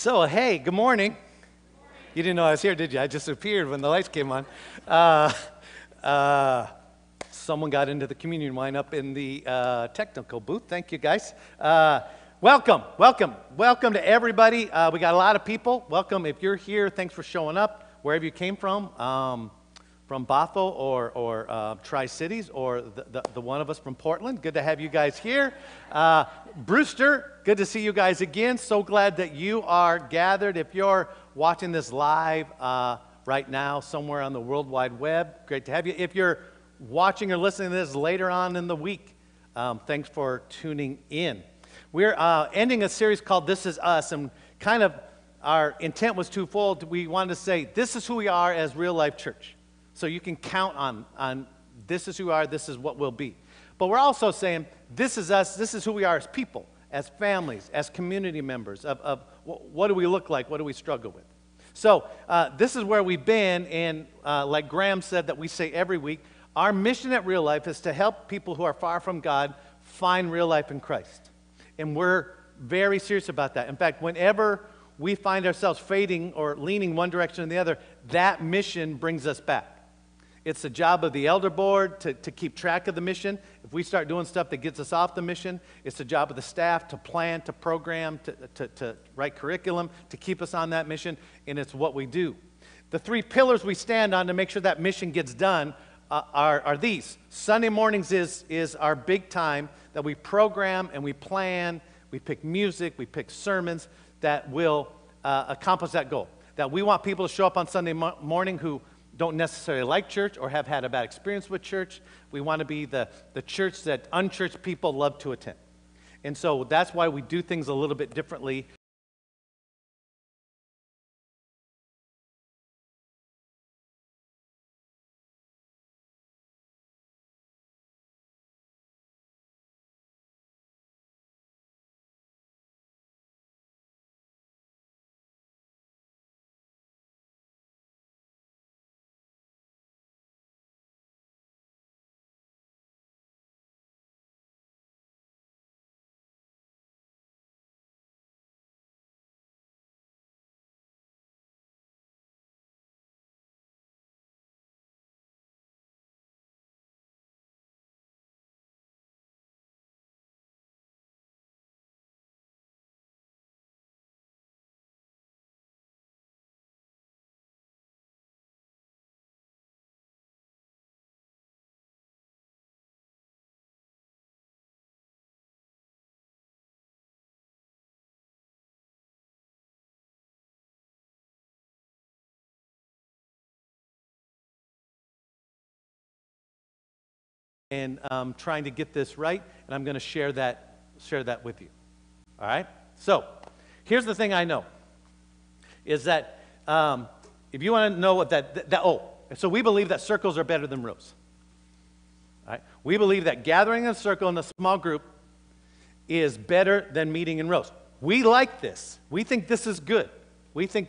So, hey, good morning. You didn't know I was here, did you? I just appeared when the lights came on. Uh, Someone got into the communion wine up in the technical booth. Thank you, guys. Welcome to everybody. We got a lot of people. Welcome if you're here. Thanks for showing up, wherever you came from Bothell or Tri-Cities, or the one of us from Portland. Good to have you guys here. Brewster, good to see you guys again. So glad that you are gathered. If you're watching this live right now somewhere on the World Wide Web, great to have you. If you're watching or listening to this later on in the week, thanks for tuning in. We're ending a series called This Is Us, and kind of our intent was twofold. We wanted to say, this is who we are as Real Life Church. So you can count on this is who we are, this is what we'll be. But we're also saying, this is us, this is who we are as people, as families, as community members, of what do we look like, what do we struggle with. So this is where we've been, and like Graham said that we say every week, our mission at Real Life is to help people who are far from God find real life in Christ. And we're very serious about that. In fact, whenever we find ourselves fading or leaning one direction or the other, that mission brings us back. It's the job of the elder board to keep track of the mission. If we start doing stuff that gets us off the mission, it's the job of the staff to plan, to program, to write curriculum, to keep us on that mission, and it's what we do. The three pillars we stand on to make sure that mission gets done are these. Sunday mornings is our big time that we program and we plan, we pick music, we pick sermons that will accomplish that goal. That we want people to show up on Sunday morning who don't necessarily like church or have had a bad experience with church. We want to be the church that unchurched people love to attend. And so that's why we do things a little bit differently. And trying to get this right, and I'm going to share that with you. All right? So, here's the thing I know, is that if you want to know what so we believe that circles are better than rows. All right? We believe that gathering in a circle in a small group is better than meeting in rows. We like this. We think this is good. We think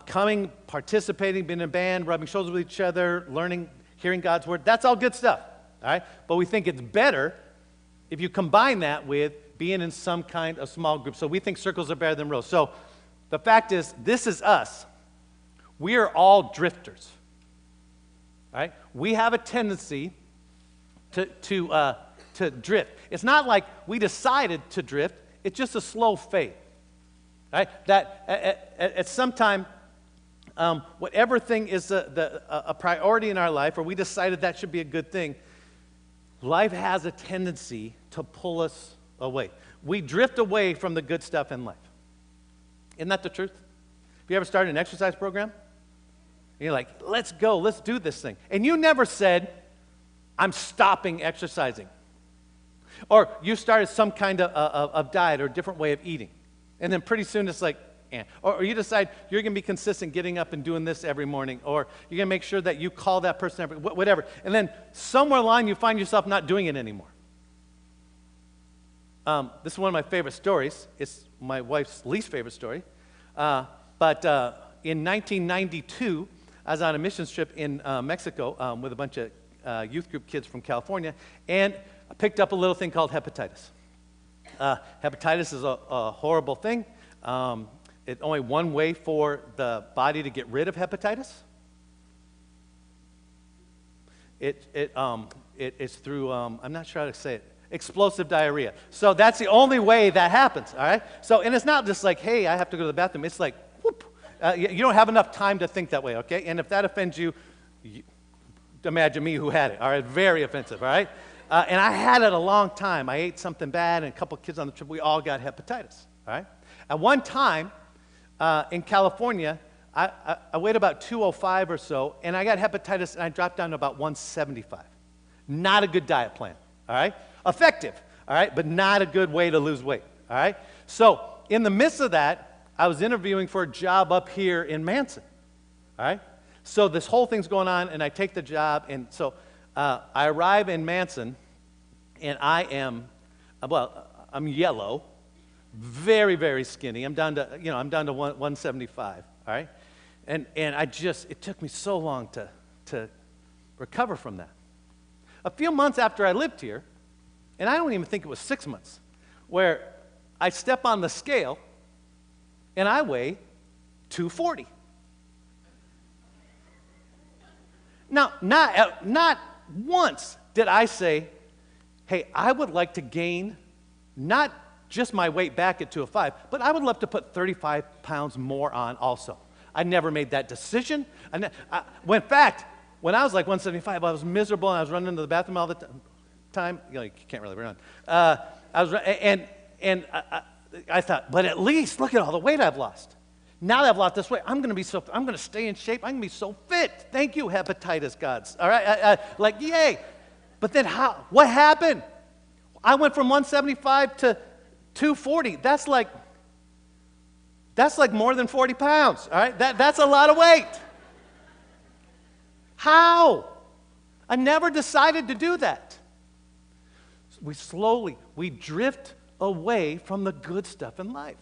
coming, participating, being in a band, rubbing shoulders with each other, learning, hearing God's word, that's all good stuff. All right? But we think it's better if you combine that with being in some kind of small group. So we think circles are better than rows. So the fact is, this is us. We are all drifters. All right? We have a tendency to drift. It's not like we decided to drift. It's just a slow fade. All right? That at some time, whatever thing is a priority in our life, or we decided that should be a good thing, life has a tendency to pull us away. We drift away from the good stuff in life. Isn't that the truth? Have you ever started an exercise program? And you're like, let's go, let's do this thing. And you never said, I'm stopping exercising. Or you started some kind of diet or different way of eating. And then pretty soon it's like, Or you decide you're going to be consistent getting up and doing this every morning, or you're going to make sure that you call that person whatever. And then somewhere along you find yourself not doing it anymore. This is one of my favorite stories. It's my wife's least favorite story. But in 1992, I was on a missions trip in Mexico with a bunch of youth group kids from California, and I picked up a little thing called hepatitis. Hepatitis is a horrible thing. it's only one way for the body to get rid of hepatitis. It's through, I'm not sure how to say it, explosive diarrhea. So that's the only way that happens, all right? So, and it's not just like, hey, I have to go to the bathroom. It's like, whoop. You don't have enough time to think that way, okay? And if that offends you, imagine me who had it, all right? Very offensive, all right? And I had it a long time. I ate something bad, and a couple kids on the trip, we all got hepatitis, all right? At one time in California, I weighed about 205 or so, and I got hepatitis, and I dropped down to about 175. Not a good diet plan, all right? Effective, all right, but not a good way to lose weight, all right? So in the midst of that, I was interviewing for a job up here in Manson, all right? So this whole thing's going on, and I take the job, and so I arrive in Manson, and I'm yellow, very, very skinny. I'm down to 175, all right? And it took me so long to recover from that. A few months after I lived here, and I don't even think it was 6 months, where I step on the scale, and I weigh 240. Now, not once did I say, hey, I would like to gain not just my weight back at 205, but I would love to put 35 pounds more on also. I never made that decision. In fact, when I was like 175, I was miserable, and I was running into the bathroom all the time. You can't really run. I thought, but at least look at all the weight I've lost. Now that I've lost this weight, I'm going to stay in shape. I'm going to be so fit. Thank you, hepatitis gods. All right, yay. But then what happened? I went from 175 to 240. That's like more than 40 pounds. All right, that's a lot of weight. How? I never decided to do that. We drift away from the good stuff in life.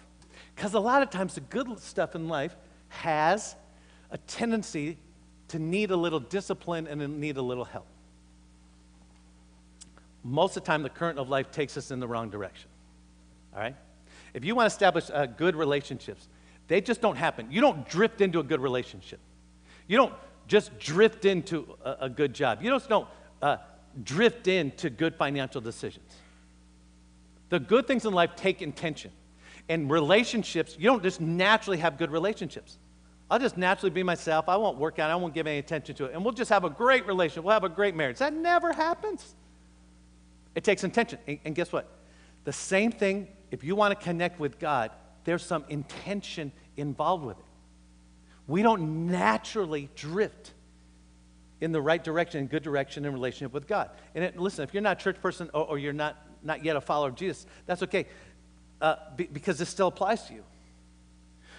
Because a lot of times the good stuff in life has a tendency to need a little discipline and need a little help. Most of the time the current of life takes us in the wrong direction. All right? If you want to establish good relationships, they just don't happen. You don't drift into a good relationship. You don't just drift into a good job. You just don't drift into good financial decisions. The good things in life take intention. And relationships, you don't just naturally have good relationships. I'll just naturally be myself. I won't work out. I won't give any attention to it. And we'll just have a great relationship. We'll have a great marriage. That never happens. It takes intention. And guess what? The same thing, if you want to connect with God, there's some intention involved with it. We don't naturally drift in the right direction, in good direction, in relationship with God. And listen, if you're not a church person or you're not yet a follower of Jesus, that's okay, because this still applies to you.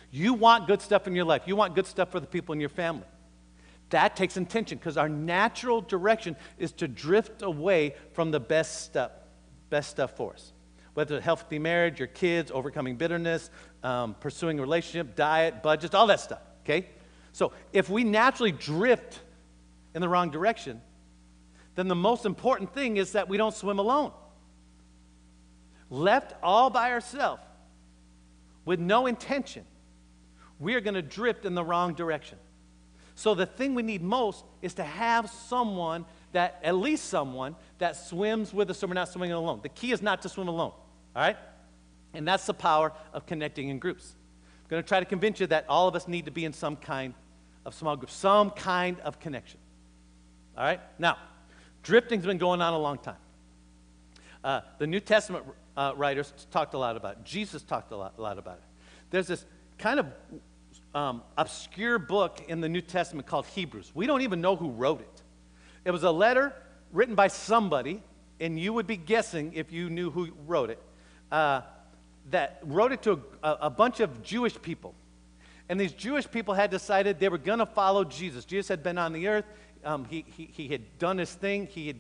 You want good stuff in your life. You want good stuff for the people in your family. That takes intention, because our natural direction is to drift away from the best stuff for us. Whether it's a healthy marriage, your kids, overcoming bitterness, pursuing a relationship, diet, budgets, all that stuff, okay? So if we naturally drift in the wrong direction, then the most important thing is that we don't swim alone. Left all by ourselves, with no intention, we are going to drift in the wrong direction. So the thing we need most is to have at least someone that swims with us so we're not swimming alone. The key is not to swim alone, all right? And that's the power of connecting in groups. I'm going to try to convince you that all of us need to be in some kind of small group, some kind of connection, all right? Now, drifting's been going on a long time. The New Testament writers talked a lot about it. Jesus talked a lot about it. There's this kind of obscure book in the New Testament called Hebrews. We don't even know who wrote it. It was a letter written by somebody, and you would be guessing if you knew who wrote it, that wrote it to a bunch of Jewish people. And these Jewish people had decided they were going to follow Jesus. Jesus had been on the earth. He had done his thing. He had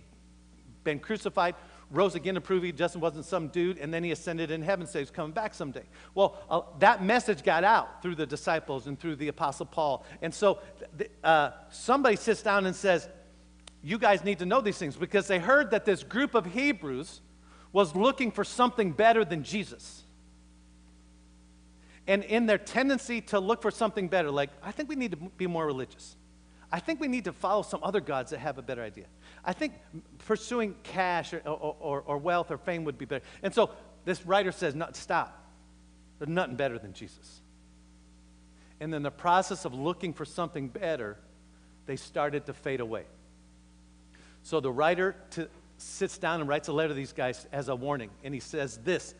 been crucified, rose again to prove he just wasn't some dude, and then he ascended in heaven, so he's coming back someday. Well, that message got out through the disciples and through the Apostle Paul. And so somebody sits down and says, you guys need to know these things, because they heard that this group of Hebrews was looking for something better than Jesus. And in their tendency to look for something better, like, I think we need to be more religious. I think we need to follow some other gods that have a better idea. I think pursuing cash or wealth or fame would be better. And so this writer says, no, stop. There's nothing better than Jesus. And in the process of looking for something better, they started to fade away. So the writer sits down and writes a letter to these guys as a warning. And he says this,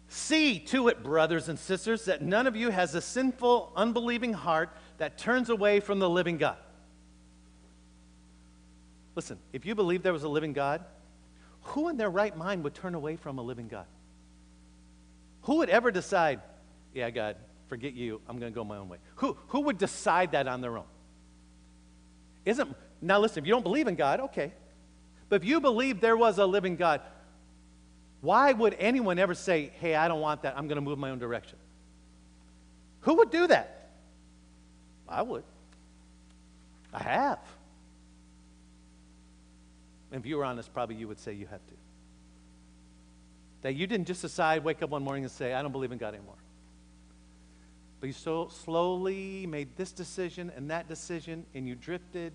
see to it, brothers and sisters, that none of you has a sinful, unbelieving heart that turns away from the living God. Listen, if you believe there was a living God, who in their right mind would turn away from a living God? Who would ever decide, yeah, God, forget you, I'm going to go my own way? Who would decide that on their own? Now listen, if you don't believe in God, okay. But if you believe there was a living God, why would anyone ever say, hey, I don't want that, I'm going to move my own direction? Who would do that? I would. I have. And if you were honest, probably you would say you have to. That you didn't just decide, wake up one morning and say, I don't believe in God anymore. But you so slowly made this decision and that decision, and you drifted,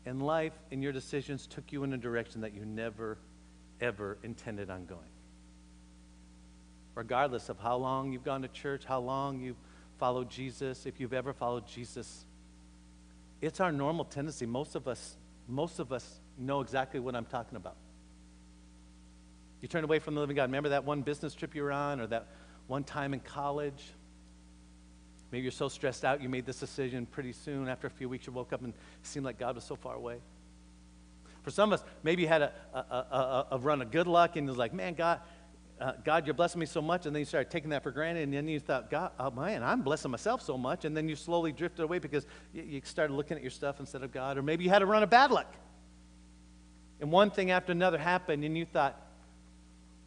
and life and your decisions took you in a direction that you never, ever intended on going. Regardless of how long you've gone to church, how long you've followed Jesus, if you've ever followed Jesus, it's our normal tendency. Most of us know exactly what I'm talking about. You turn away from the living God. Remember that one business trip you were on, or that one time in college? Maybe you're so stressed out you made this decision pretty soon. After a few weeks you woke up and it seemed like God was so far away. For some of us, maybe you had a run of good luck and it was like, man, God, you're blessing me so much, and then you started taking that for granted, and then you thought, God, oh man, I'm blessing myself so much, and then you slowly drifted away because you started looking at your stuff instead of God. Or maybe you had a run of bad luck, and one thing after another happened, and you thought,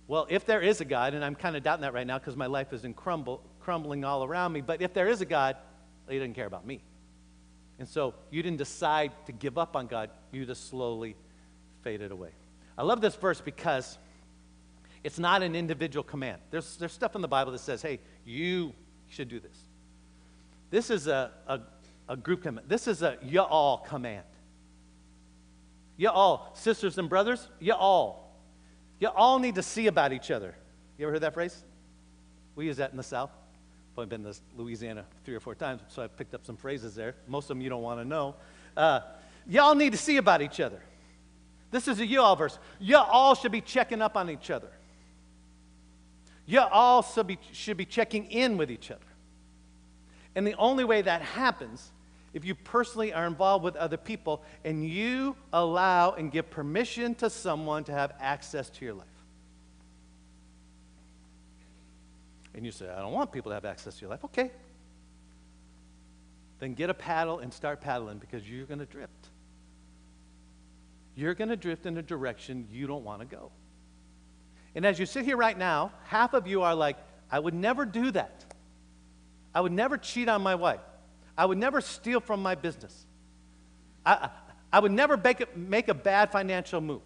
well, if there is a God, and I'm kind of doubting that right now because my life is in crumbling all around me, but if there is a God, he doesn't care about me. And so you didn't decide to give up on God, you just slowly faded away. I love this verse because it's not an individual command. There's stuff in the Bible that says, hey, you should do this. This is a group command. This is a y'all command. Y'all, sisters and brothers, y'all. You all need to see about each other. You ever heard that phrase? We use that in the South. I've only been to Louisiana 3 or 4 times, so I picked up some phrases there. Most of them you don't want to know. Y'all need to see about each other. This is a you all verse. You all should be checking up on each other. You all should be checking in with each other. And the only way that happens, if you personally are involved with other people and you allow and give permission to someone to have access to your life. And you say, I don't want people to have access to your life. Okay. Then get a paddle and start paddling, because you're going to drift. You're going to drift in a direction you don't want to go. And as you sit here right now, half of you are like, I would never do that. I would never cheat on my wife. I would never steal from my business. I would never make a bad financial move.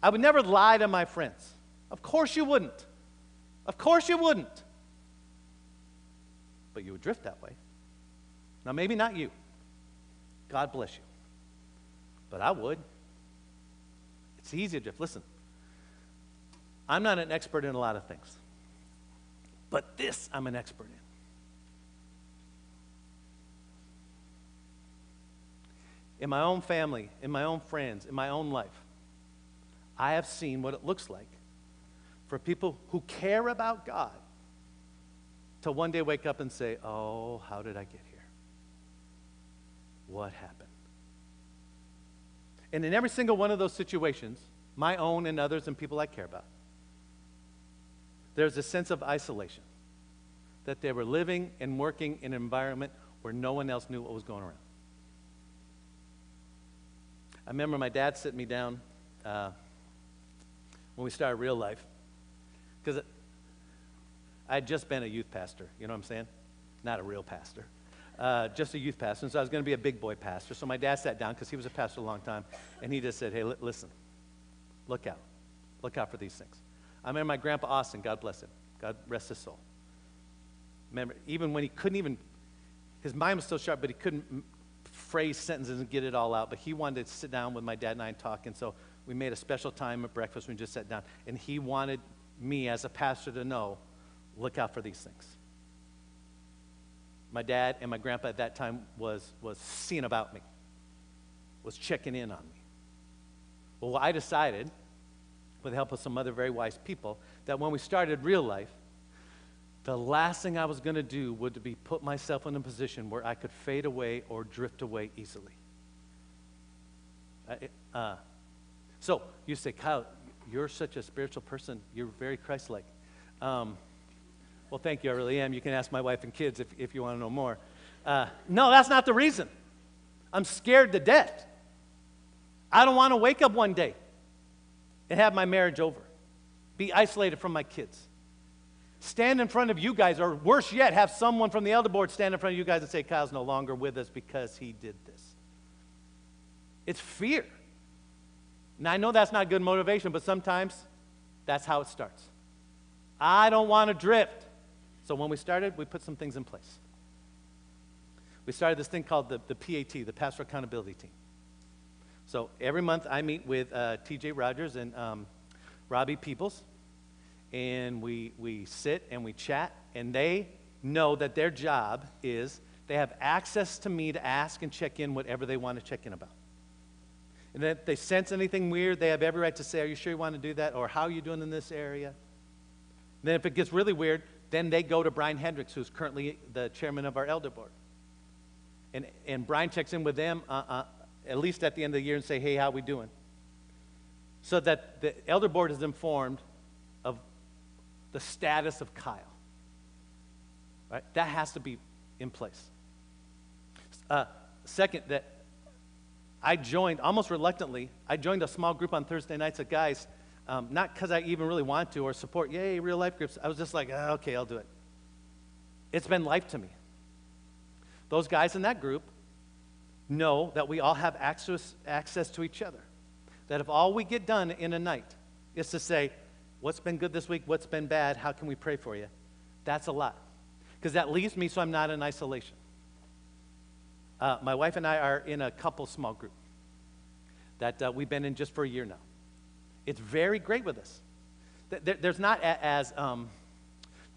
I would never lie to my friends. Of course you wouldn't. Of course you wouldn't. But you would drift that way. Now, maybe not you. God bless you. But I would. It's easy to drift. Listen, I'm not an expert in a lot of things. But this I'm an expert in. In my own family, in my own friends, in my own life, I have seen what it looks like for people who care about God to one day wake up and say, oh, how did I get here? What happened? And in every single one of those situations, my own and others and people I care about, there's a sense of isolation, that they were living and working in an environment where no one else knew what was going around. I remember my dad sitting me down when we started RealLife, because I had just been a youth pastor, you know what I'm saying? Not a real pastor, just a youth pastor, and so I was going to be a big boy pastor. So my dad sat down, because he was a pastor a long time, and he just said, hey, listen, look out for these things. I remember my grandpa Austin, God bless him, God rest his soul. Remember, even when he couldn't even, his mind was still sharp, but he couldn't phrase sentences and get it all out. But he wanted to sit down with my dad and I and talk. And so we made a special time at breakfast when we just sat down. And he wanted me as a pastor to know, look out for these things. My dad and my grandpa at that time was seeing about me, was checking in on me. Well, I decided, with the help of some other very wise people, that when we started Real Life, the last thing I was going to do would be put myself in a position where I could fade away or drift away easily. So you say, Kyle, you're such a spiritual person. You're very Christ-like. Well, thank you. I really am. You can ask my wife and kids if you want to know more. No, that's not the reason. I'm scared to death. I don't want to wake up one day and have my marriage over, be isolated from my kids, stand in front of you guys, or worse yet, have someone from the elder board stand in front of you guys and say, Kyle's no longer with us because he did this. It's fear. Now, I know that's not good motivation, but sometimes that's how it starts. I don't want to drift. So when we started, we put some things in place. We started this thing called the PAT, the Pastor Accountability Team. So every month I meet with T.J. Rogers and Robbie Peoples, and we sit and we chat, and they know that their job is they have access to me to ask and check in whatever they want to check in about. And then if they sense anything weird, they have every right to say, are you sure you want to do that? Or how are you doing in this area? And then if it gets really weird, then they go to Brian Hendricks, who's currently the chairman of our elder board. And Brian checks in with them at least at the end of the year and say, hey, how we doing? So that the elder board is informed of the status of Kyle. Right? That has to be in place. Second, that I joined, almost reluctantly, I joined a small group on Thursday nights of guys, not because I even really want to or support, yay, real life groups. I was just like, okay, I'll do it. It's been life to me. Those guys in that group know that we all have access to each other. That if all we get done in a night is to say, what's been good this week, what's been bad, how can we pray for you? That's a lot. Because that leaves me so I'm not in isolation. My wife and I are in a couple small group that we've been in just for a year now. It's very great with us. There's not as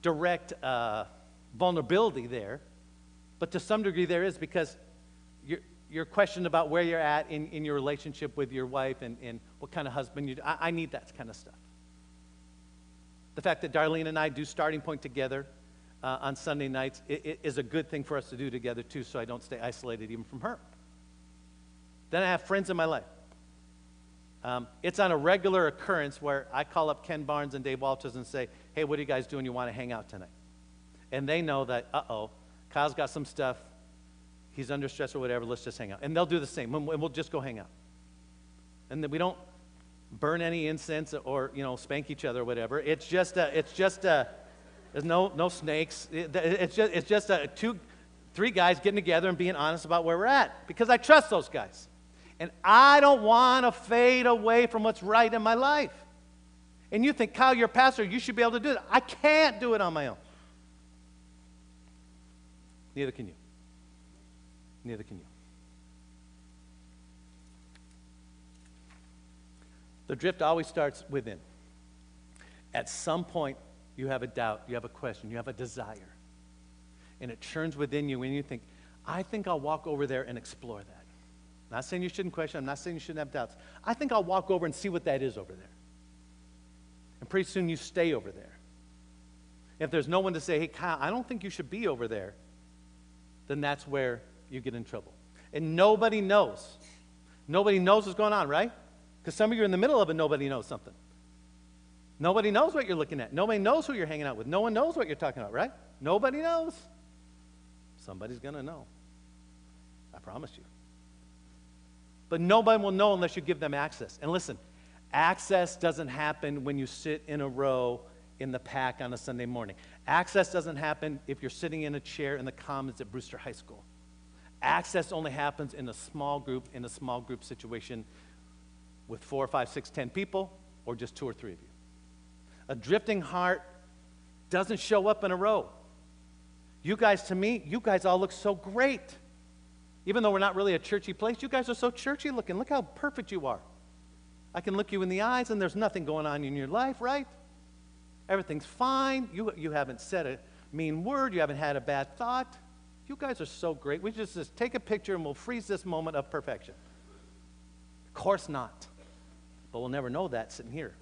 direct vulnerability there, but to some degree there is, because you're questioned about where you're at in your relationship with your wife and what kind of husband you do. I need that kind of stuff. The fact that Darlene and I do Starting Point together on Sunday nights it is a good thing for us to do together too, so I don't stay isolated even from her. Then I have friends in my life. It's on a regular occurrence where I call up Ken Barnes and Dave Walters and say, hey, what are you guys doing? You want to hang out tonight? And they know that, Kyle's got some stuff. He's under stress or whatever. Let's just hang out. And they'll do the same. And we'll just go hang out. And then we don't burn any incense or, spank each other or whatever. It's just there's no snakes. It's just 2-3 guys getting together and being honest about where we're at, because I trust those guys. And I don't want to fade away from what's right in my life. And you think, Kyle, you're a pastor, you should be able to do it. I can't do it on my own. Neither can you. Neither can you. The drift always starts within. At some point, you have a doubt, you have a question, you have a desire. And it churns within you and you think, I think I'll walk over there and explore that. I'm not saying you shouldn't question, I'm not saying you shouldn't have doubts. I think I'll walk over and see what that is over there. And pretty soon you stay over there. If there's no one to say, hey, Kyle, I don't think you should be over there, then that's where you get in trouble. And nobody knows. Nobody knows what's going on, right? Because some of you are in the middle of it, nobody knows something. Nobody knows what you're looking at. Nobody knows who you're hanging out with. No one knows what you're talking about, right? Nobody knows. Somebody's going to know. I promise you. But nobody will know unless you give them access. And listen, access doesn't happen when you sit in a row in the pack on a Sunday morning. Access doesn't happen if you're sitting in a chair in the Commons at Brewster High School. Access only happens in a small group situation with 4, 5, 6, 10 people, or just 2 or 3 of you. A drifting heart doesn't show up in a row. You guys, to me, you guys all look so great. Even though we're not really a churchy place, you guys are so churchy looking. Look how perfect you are. I can look you in the eyes and there's nothing going on in your life, right? Everything's fine. You haven't said a mean word. You haven't had a bad thought. You guys are so great. We just take a picture and we'll freeze this moment of perfection. Of course not. But we'll never know that sitting here.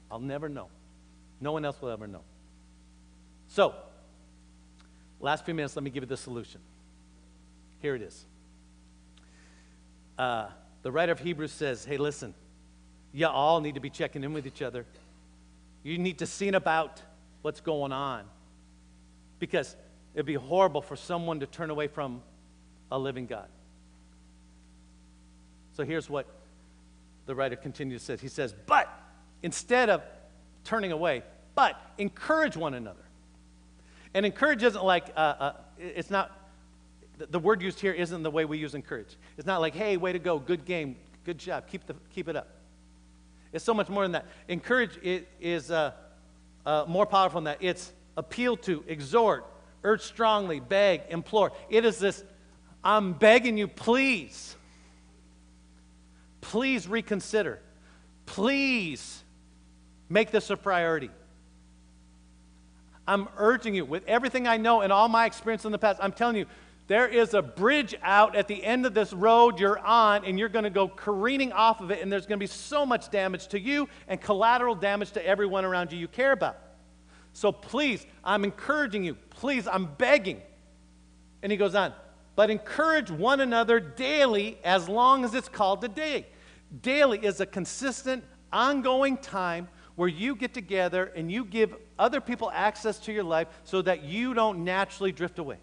I'll never know. No one else will ever know. So, last few minutes, let me give you the solution. Here it is. The writer of Hebrews says, hey, listen, you all need to be checking in with each other. You need to see about what's going on. Because it'd be horrible for someone to turn away from a living God. So here's what the writer continues to say. He says, but instead of turning away, but encourage one another. And encourage isn't like, it's not, the word used here isn't the way we use encourage. It's not like, hey, way to go, good game, good job, keep it up. It's so much more than that. Encourage is more powerful than that. It's appeal to, exhort, urge strongly, beg, implore. It is this, I'm begging you, please reconsider. Please make this a priority. I'm urging you, with everything I know and all my experience in the past, I'm telling you, there is a bridge out at the end of this road you're on, and you're going to go careening off of it, and there's going to be so much damage to you and collateral damage to everyone around you care about. So please, I'm encouraging you. Please, I'm begging. And he goes on, but encourage one another daily as long as it's called today. Daily is a consistent, ongoing time where you get together and you give other people access to your life so that you don't naturally drift away.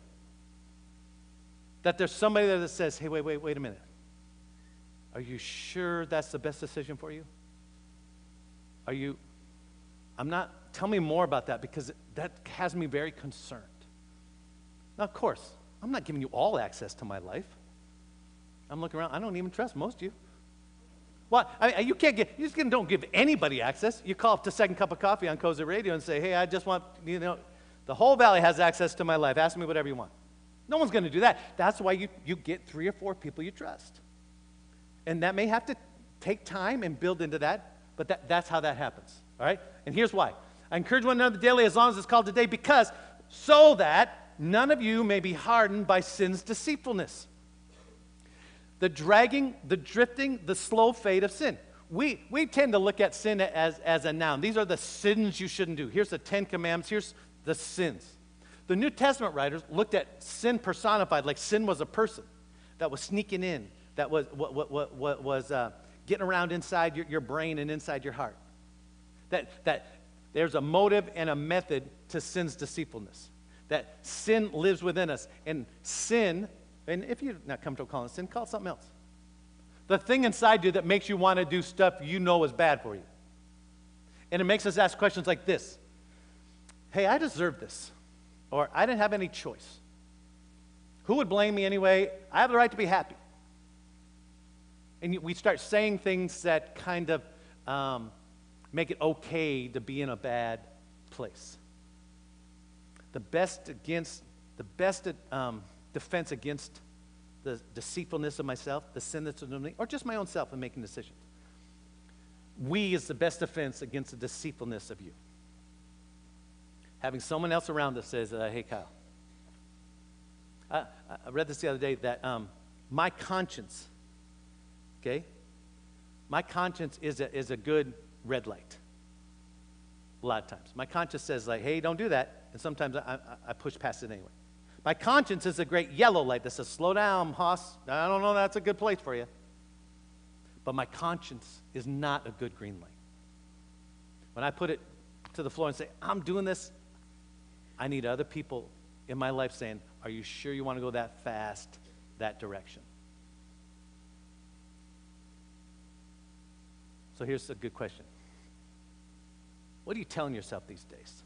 That there's somebody there that says, hey, wait a minute. Are you sure that's the best decision for you? Tell me more about that, because that has me very concerned. Now, of course, I'm not giving you all access to my life. I'm looking around, I don't even trust most of you. Well, you just don't give anybody access. You call up to Second Cup of Coffee on Cozy Radio and say, hey, I just want, the whole valley has access to my life. Ask me whatever you want. No one's going to do that. That's why you get 3 or 4 people you trust. And that may have to take time and build into that, but that's how that happens. All right? And here's why. I encourage one another daily as long as it's called today, because so that none of you may be hardened by sin's deceitfulness. The dragging, the drifting, the slow fade of sin. We tend to look at sin as a noun. These are the sins you shouldn't do. Here's the 10 commandments. Here's the sins. The New Testament writers looked at sin personified, like sin was a person that was sneaking in, that was getting around inside your brain and inside your heart. That there's a motive and a method to sin's deceitfulness. That sin lives within us. And sin, and if you're not comfortable calling it sin, call it something else. The thing inside you that makes you want to do stuff you know is bad for you. And it makes us ask questions like this. Hey, I deserve this. Or I didn't have any choice. Who would blame me anyway? I have the right to be happy. And we start saying things that kind of make it okay to be in a bad place. The best defense against the deceitfulness of myself, the sin that's in me, or just my own self in making decisions. We is the best defense against the deceitfulness of you. Having someone else around us says, hey, Kyle. I read this the other day that my conscience, okay? My conscience is a good red light. A lot of times. My conscience says, like, hey, don't do that. And sometimes I push past it anyway. My conscience is a great yellow light that says, slow down, Hoss. I don't know that's a good place for you. But my conscience is not a good green light. When I put it to the floor and say, I'm doing this, I need other people in my life saying, are you sure you want to go that fast, that direction? So here's a good question. What are you telling yourself these days?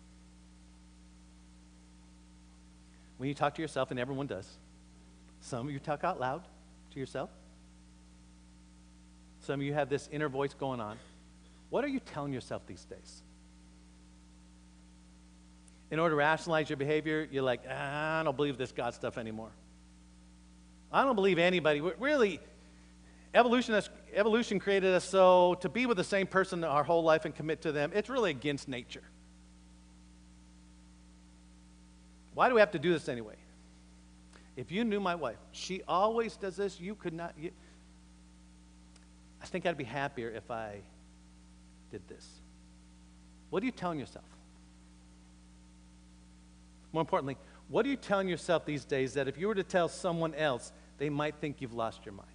When you talk to yourself, and everyone does, some of you talk out loud to yourself. Some of you have this inner voice going on. What are you telling yourself these days? in order to rationalize your behavior, you're like, I don't believe this God stuff anymore. I don't believe anybody. Really, evolution created us so to be with the same person our whole life and commit to them, it's really against nature. Why do we have to do this anyway? If you knew my wife, she always does this, you could not. I think I'd be happier if I did this. What are you telling yourself? More importantly, what are you telling yourself these days that if you were to tell someone else, they might think you've lost your mind?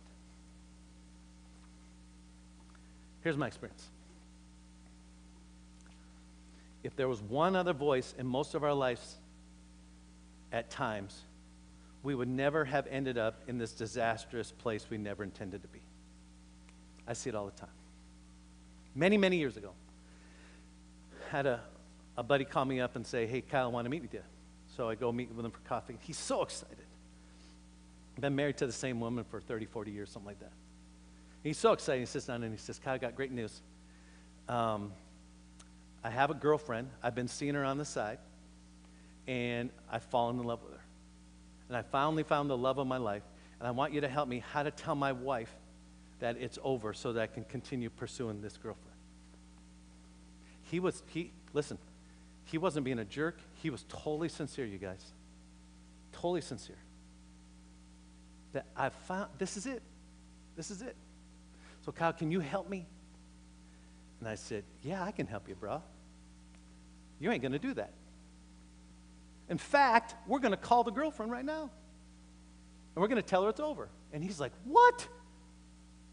Here's my experience. If there was one other voice in most of our lives at times, we would never have ended up in this disastrous place we never intended to be. I see it all the time. Many, many years ago, I had a buddy call me up and say, hey, Kyle, I want to meet with you. So I go meet with him for coffee. He's so excited. I've been married to the same woman for 30, 40 years, something like that. He's so excited. He sits down and he says, Kyle, I got great news. I have a girlfriend. I've been seeing her on the side, and I've fallen in love with her. And I finally found the love of my life, and I want you to help me how to tell my wife that it's over so that I can continue pursuing this girlfriend. Listen, he wasn't being a jerk. He was totally sincere, you guys. Totally sincere. That I found, this is it. This is it. So Kyle, can you help me? And I said, yeah, I can help you, bro. You ain't going to do that. In fact, we're going to call the girlfriend right now. And we're going to tell her it's over. And he's like, what?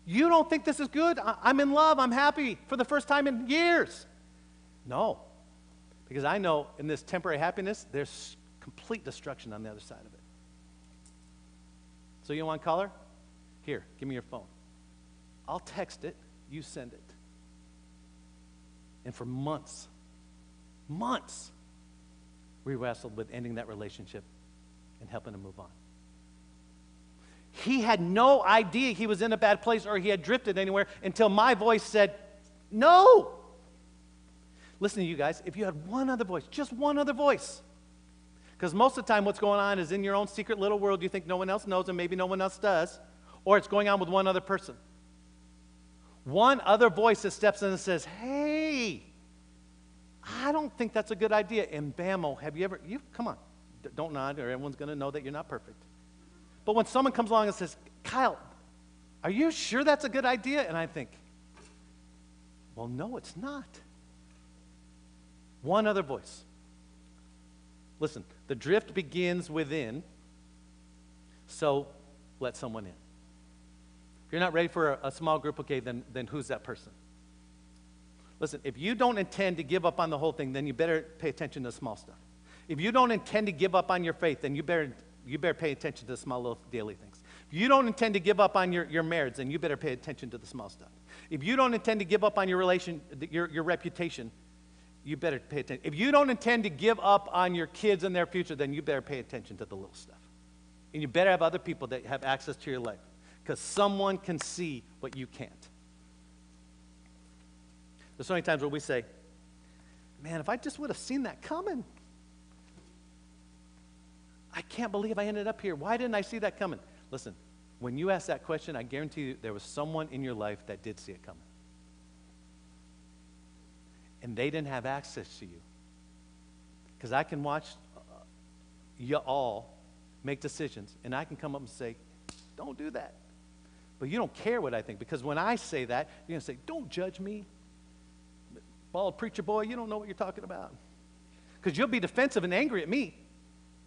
You don't think this is good? I'm in love. I'm happy for the first time in years. No. Because I know in this temporary happiness, there's complete destruction on the other side of it. So you want to call her? Here, give me your phone. I'll text it. You send it. And for months, we wrestled with ending that relationship and helping him move on. He had no idea he was in a bad place or he had drifted anywhere until my voice said, no. Listen to you guys, if you had one other voice, just one other voice, because most of the time what's going on is in your own secret little world you think no one else knows and maybe no one else does, or it's going on with one other person. One other voice that steps in and says, hey, I don't think that's a good idea. And bammo, come on, don't nod or everyone's going to know that you're not perfect. But when someone comes along and says, Kyle, are you sure that's a good idea? And I think, well, no, it's not. One other voice. Listen, the drift begins within, so let someone in. If you're not ready for a small group, okay, then who's that person? Listen, if you don't intend to give up on the whole thing, then you better pay attention to the small stuff. If you don't intend to give up on your faith, then you better pay attention to the small little daily things. If you don't intend to give up on your marriage, then you better pay attention to the small stuff. If you don't intend to give up on your reputation, you better pay attention. If you don't intend to give up on your kids and their future, then you better pay attention to the little stuff. And you better have other people that have access to your life, because someone can see what you can't. There's so many times where we say, man, if I just would have seen that coming. I can't believe I ended up here. Why didn't I see that coming? Listen, when you ask that question, I guarantee you there was someone in your life that did see it coming. And they didn't have access to you. Because I can watch you all make decisions, and I can come up and say, don't do that. But you don't care what I think, because when I say that, you're going to say, don't judge me. Bald preacher boy, you don't know what you're talking about. Because you'll be defensive and angry at me,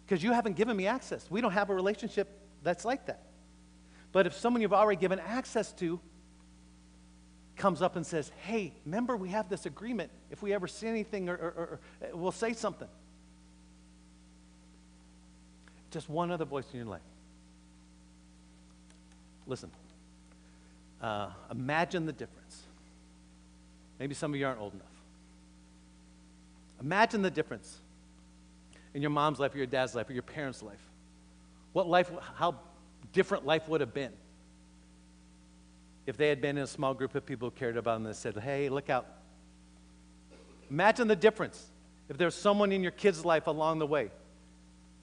because you haven't given me access. We don't have a relationship that's like that. But if someone you've already given access to comes up and says, hey, remember we have this agreement. If we ever see anything or we'll say something. Just one other voice in your life. Listen, imagine the difference. Maybe some of you aren't old enough. Imagine the difference in your mom's life or your dad's life or your parents' life. How different life would have been if they had been in a small group of people who cared about them and said, hey, look out. Imagine the difference if there's someone in your kid's life along the way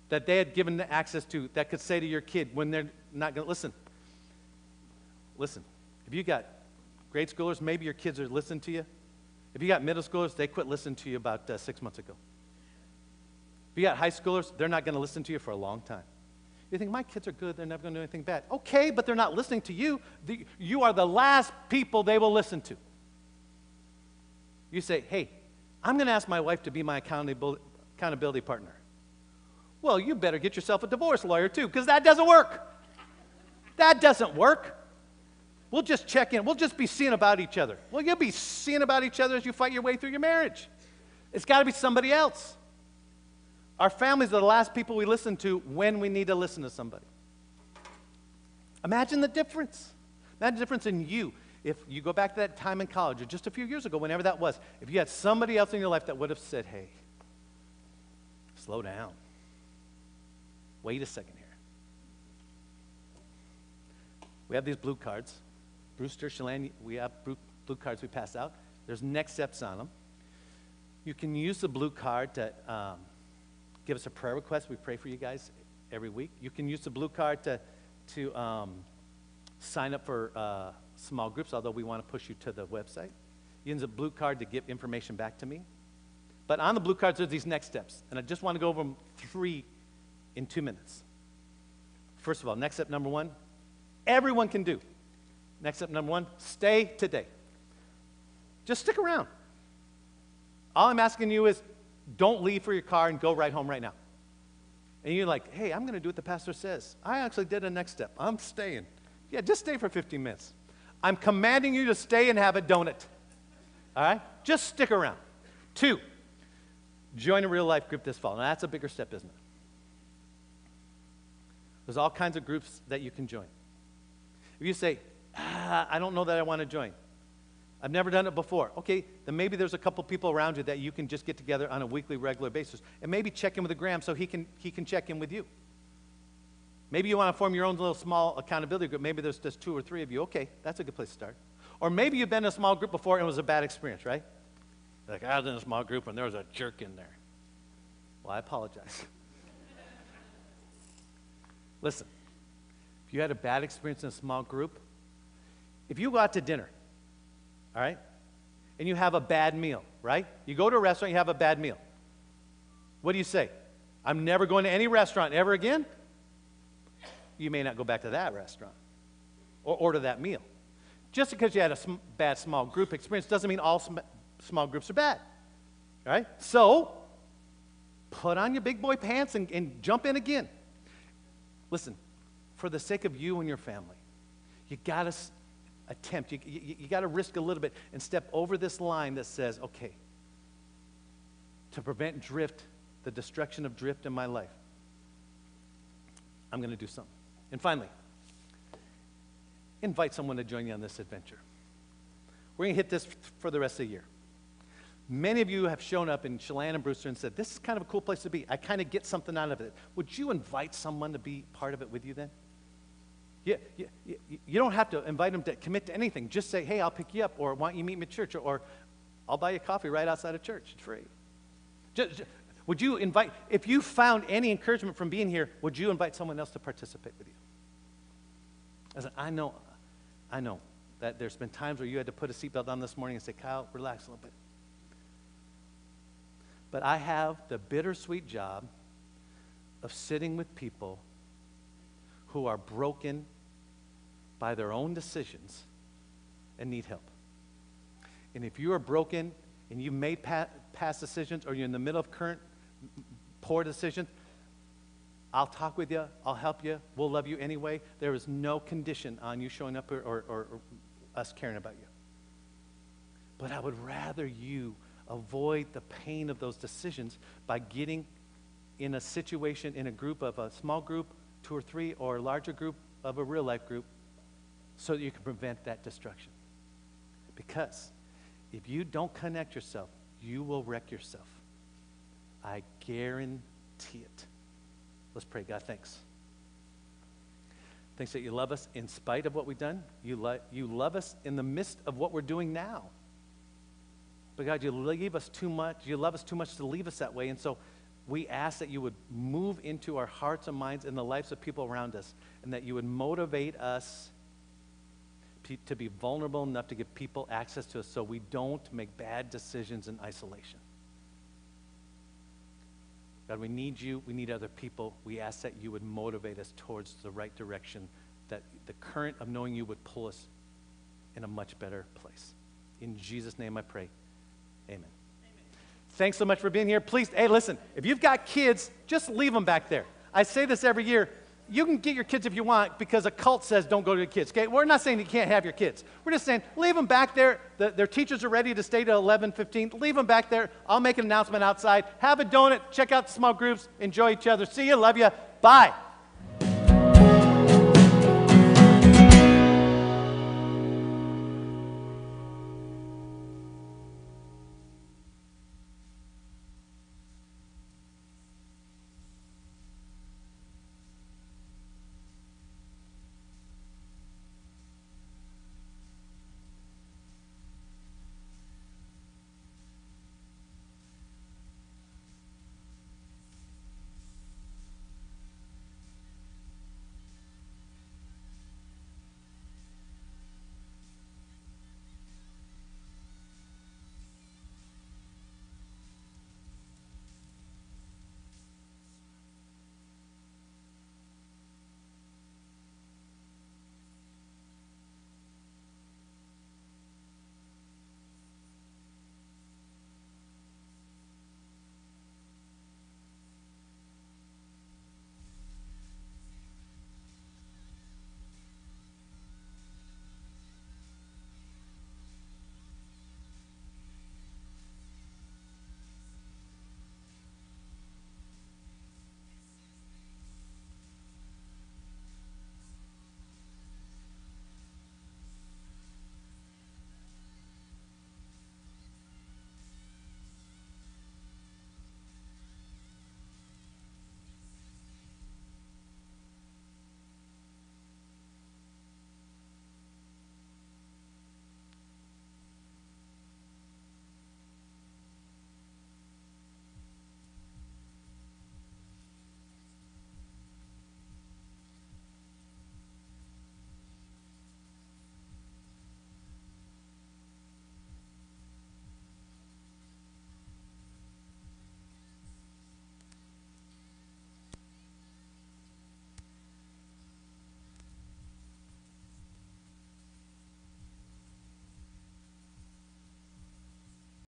that they had given the access to that could say to your kid when they're not going to listen, if you got grade schoolers, maybe your kids are listening to you. If you got middle schoolers, they quit listening to you about 6 months ago. If you got high schoolers, they're not going to listen to you for a long time. You think, my kids are good, they're never going to do anything bad. Okay, but they're not listening to you. You are the last people they will listen to. You say, hey, I'm going to ask my wife to be my accountability partner. Well, you better get yourself a divorce lawyer too, because that doesn't work. That doesn't work. We'll just check in. We'll just be seeing about each other. Well, you'll be seeing about each other as you fight your way through your marriage. It's got to be somebody else. Our families are the last people we listen to when we need to listen to somebody. Imagine the difference. Imagine the difference in you. If you go back to that time in college, or just a few years ago, whenever that was, if you had somebody else in your life that would have said, hey, slow down. Wait a second here. We have these blue cards. Brewster, Chelan, we have blue cards we pass out. There's next steps on them. You can use the blue card to give us a prayer request. We pray for you guys every week. You can use the blue card to sign up for small groups, although we want to push you to the website. You use the blue card to give information back to me. But on the blue cards, there's these next steps. And I just want to go over them 3 in 2 minutes. First of all, next step number 1, everyone can do. Next step number 1, stay today. Just stick around. All I'm asking you is don't leave for your car and go right home right now. And you're like, hey, I'm going to do what the pastor says. I actually did a next step. I'm staying. Yeah, just stay for 15 minutes. I'm commanding you to stay and have a donut. All right? Just stick around. 2, join a real-life group this fall. Now, that's a bigger step, isn't it? There's all kinds of groups that you can join. If you say, I don't know that I want to join. I've never done it before. Okay, then maybe there's a couple people around you that you can just get together on a weekly, regular basis. And maybe check in with Graham so he can check in with you. Maybe you want to form your own little small accountability group. Maybe there's just 2 or 3 of you. Okay, that's a good place to start. Or maybe you've been in a small group before and it was a bad experience, right? Like, I was in a small group and there was a jerk in there. Well, I apologize. Listen, if you had a bad experience in a small group, if you go out to dinner, all right, and you have a bad meal, right? You go to a restaurant, you have a bad meal. What do you say? I'm never going to any restaurant ever again? You may not go back to that restaurant or order that meal. Just because you had a bad small group experience doesn't mean all small groups are bad, all right? So, put on your big boy pants and jump in again. Listen, for the sake of you and your family, you got to attempt, you got to risk a little bit and step over this line that says, okay, to prevent drift, the destruction of drift in my life, I'm going to do something. And finally, invite someone to join you on this adventure. We're going to hit this for the rest of the year. Many of you have shown up in Chelan and Brewster and said, this is kind of a cool place to be. I kind of get something out of it. Would you invite someone to be part of it with you then? You don't have to invite them to commit to anything. Just say, hey, I'll pick you up, or why don't you meet me at church, or I'll buy you coffee right outside of church. It's free. Would you invite, if you found any encouragement from being here, would you invite someone else to participate with you? I know that there's been times where you had to put a seatbelt on this morning and say, Kyle, relax a little bit. But I have the bittersweet job of sitting with people who are broken by their own decisions and need help. And if you are broken and you've made past decisions, or you're in the middle of current poor decisions, I'll talk with you, I'll help you, we'll love you anyway. There is no condition on you showing up or us caring about you. But I would rather you avoid the pain of those decisions by getting in a situation, in a group of a small group, 2 or 3, or a larger group of a real life group, so that you can prevent that destruction. Because if you don't connect yourself, you will wreck yourself. I guarantee it. Let's pray. God, thanks. Thanks that you love us in spite of what we've done. You love us in the midst of what we're doing now. But God, you leave us too much. You love us too much to leave us that way. And so we ask that you would move into our hearts and minds and the lives of people around us, and that you would motivate us to be vulnerable enough to give people access to us so we don't make bad decisions in isolation. God, we need you. We need other people. We ask that you would motivate us towards the right direction, that the current of knowing you would pull us in a much better place. In Jesus' name I pray. Amen. Thanks so much for being here. Please, hey, listen, if you've got kids, just leave them back there. I say this every year. You can get your kids if you want, because a cult says don't go to your kids. Okay? We're not saying you can't have your kids. We're just saying leave them back there. Their teachers are ready to stay till 11:15. Leave them back there. I'll make an announcement outside. Have a donut. Check out the small groups. Enjoy each other. See you. Love you. Bye.